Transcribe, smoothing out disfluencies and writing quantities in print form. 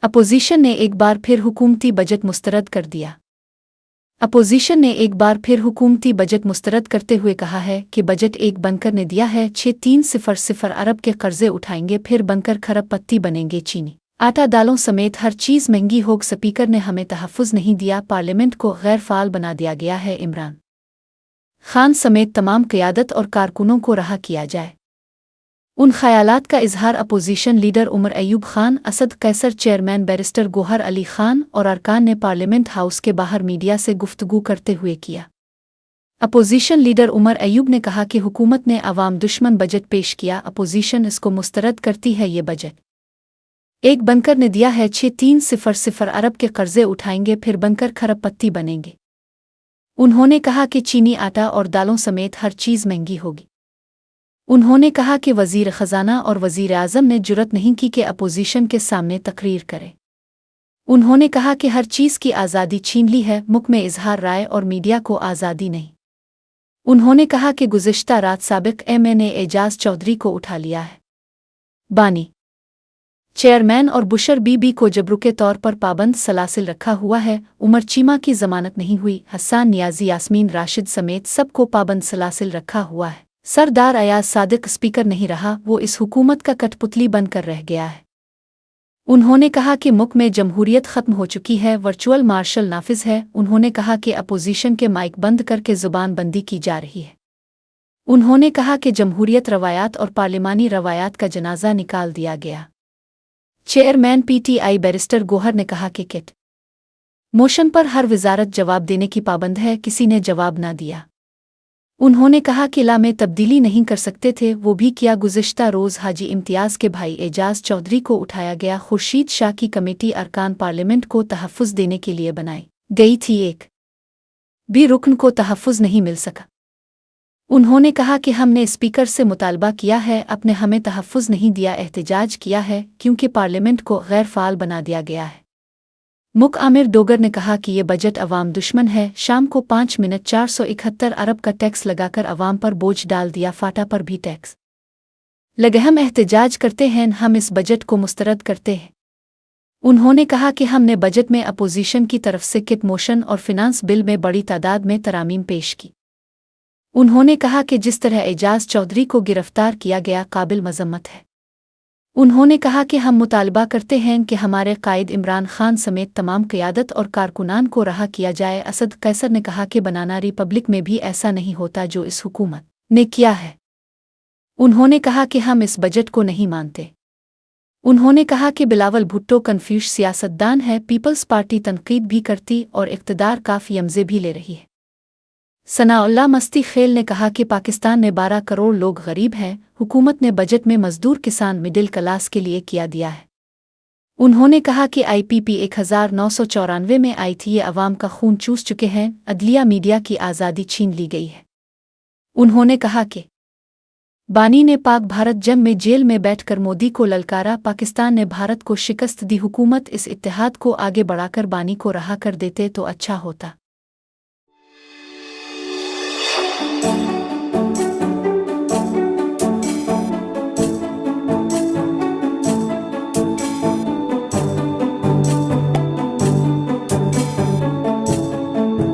Opposition ने एक बार फिर हुकूमती बजट मुस्तरद कर दिया। अपोजिशन ने एक बार फिर हुकूमती बजट मुस्तरद करते हुए कहा है कि बजट एक बनकर ने दिया है 6,300 अरब के कर्जे उठाएंगे फिर बनकर खरबपत्ती बनेंगे। चीनी आटा दालों समेत हर चीज़ महंगी होग। स्पीकर ने हमें तहफ़्फ़ुज़ नहीं दिया, पार्लियामेंट को गैर फ़ाल बना दिया गया है। इमरान खान समेत तमाम क़यादत और कारकुनों को रहा किया जाए। उन ख़यालात का इजहार opposition leader Umar Ayub Khan, Asad Qaiser, chairman barrister Gohar Ali Khan और अरकान ने पार्लियामेंट हाउस के बाहर मीडिया से गुफ्तगू करते हुए किया। अपोजिशन लीडर उमर अयूब ने कहा कि हुकूमत ने अवाम दुश्मन बजट पेश किया, अपोजिशन इसको मुस्तरद करती है। ये बजट एक बनकर ने दिया है 6,300 अरब के कर्जे उठाएंगे फिर बनकर खरबपत्ती बनेंगे। उन्होंने कहा कि चीनी आटा और दालों समेत हर चीज़ महंगी होगी। उन्होंने कहा कि वज़ीर ख़ज़ाना और वज़ीर आज़म ने जुर्रत नहीं की कि अपोजिशन के सामने तकरीर करें। उन्होंने कहा कि हर चीज़ की आज़ादी छीन ली है, मुल्क में इजहार राय और मीडिया को आज़ादी नहीं। उन्होंने कहा कि गुज़िश्ता रात साबिक़ MNA एजाज चौधरी को उठा लिया है। बानी चेयरमैन और बुशर बीबी को जबरू के तौर पर पाबंद सलासिल रखा हुआ है। उमर चीमा की ज़मानत नहीं हुई। हसन नियाज़ी, यास्मीन राशिद समेत सबको पाबंद सलासिल रखा हुआ है। सरदार अयाज सादिक स्पीकर नहीं रहा, वो इस हुकूमत का कठपुतली बनकर रह गया है। उन्होंने कहा कि मुल्क में जमहूरियत ख़त्म हो चुकी है, वर्चुअल मार्शल नाफिज है। उन्होंने कहा कि अपोजिशन के माइक बंद करके ज़ुबान बंदी की जा रही है। उन्होंने कहा कि जमहूरियत रवायात और पार्लिमानी रवायात का जनाजा निकाल दिया गया। चेयरमैन PTI बैरिस्टर गोहर ने कहा कि किट मोशन पर हर वजारत जवाब देने की पाबंद है, किसी ने जवाब ना दिया। उन्होंने कहा कि ला में तब्दीली नहीं कर सकते थे, वो भी किया। गुज़िश्ता रोज़ हाजी इम्तियाज़ के भाई एजाज चौधरी को उठाया गया। खुर्शीद शाह की कमेटी अरकान पार्लियामेंट को तहफ़्फ़ुज़ देने के लिए बनाई गई थी, एक भी रुकन को तहफ़्फ़ुज़ नहीं मिल सका। उन्होंने कहा कि हमने स्पीकर से मुतालबा किया है, अपने हमें तहफ़्फ़ुज़ नहीं दिया, एहतजाज किया है क्योंकि पार्लियामेंट को गैर फ़ाल बना दिया गया है। मुक आमिर डोगर ने कहा कि ये बजट अवाम दुश्मन है। शाम को 5 मिनट 471 अरब का टैक्स लगाकर अवाम पर बोझ डाल दिया। फाटा पर भी टैक्स लगे। हम एहतजाज करते हैं, हम इस बजट को मुस्तरद करते हैं। उन्होंने कहा कि हमने बजट में अपोजिशन की तरफ से किट मोशन और फिनांस बिल में बड़ी तादाद में तरामीम पेश की। उन्होंने कहा कि जिस तरह एजाज चौधरी को गिरफ्तार किया गया काबिल मजम्मत है। उन्होंने कहा कि हम मुतालबा करते हैं कि हमारे कायद इमरान खान समेत तमाम क़यादत और कारकुनान को रहा किया जाए। असद कैसर ने कहा कि बनाना रिपब्लिक में भी ऐसा नहीं होता जो इस हुकूमत ने किया है। उन्होंने कहा कि हम इस बजट को नहीं मानते। उन्होंने कहा कि बिलावल भुट्टो कन्फ्यूज सियासतदान है, पीपल्स पार्टी तनकीद भी करती और इक़्तिदार काफ़ी यमज़े भी ले रही है। सनाउल्लाह मस्ती खेल ने कहा कि पाकिस्तान में 12 करोड़ लोग गरीब हैं, हुकूमत ने बजट में मजदूर किसान मिडिल क्लास के लिए किया दिया है। उन्होंने कहा कि IPP 1994 में आई थी, ये अवाम का खून चूस चुके हैं। अदलिया मीडिया की आज़ादी छीन ली गई है। उन्होंने कहा कि बानी ने पाक भारत जंग में जेल में बैठकर मोदी को ललकारा, पाकिस्तान ने भारत को शिकस्त दी। हुकूमत इस इत्तेहाद को आगे बढ़ाकर बानी को रहा कर देते तो अच्छा होता।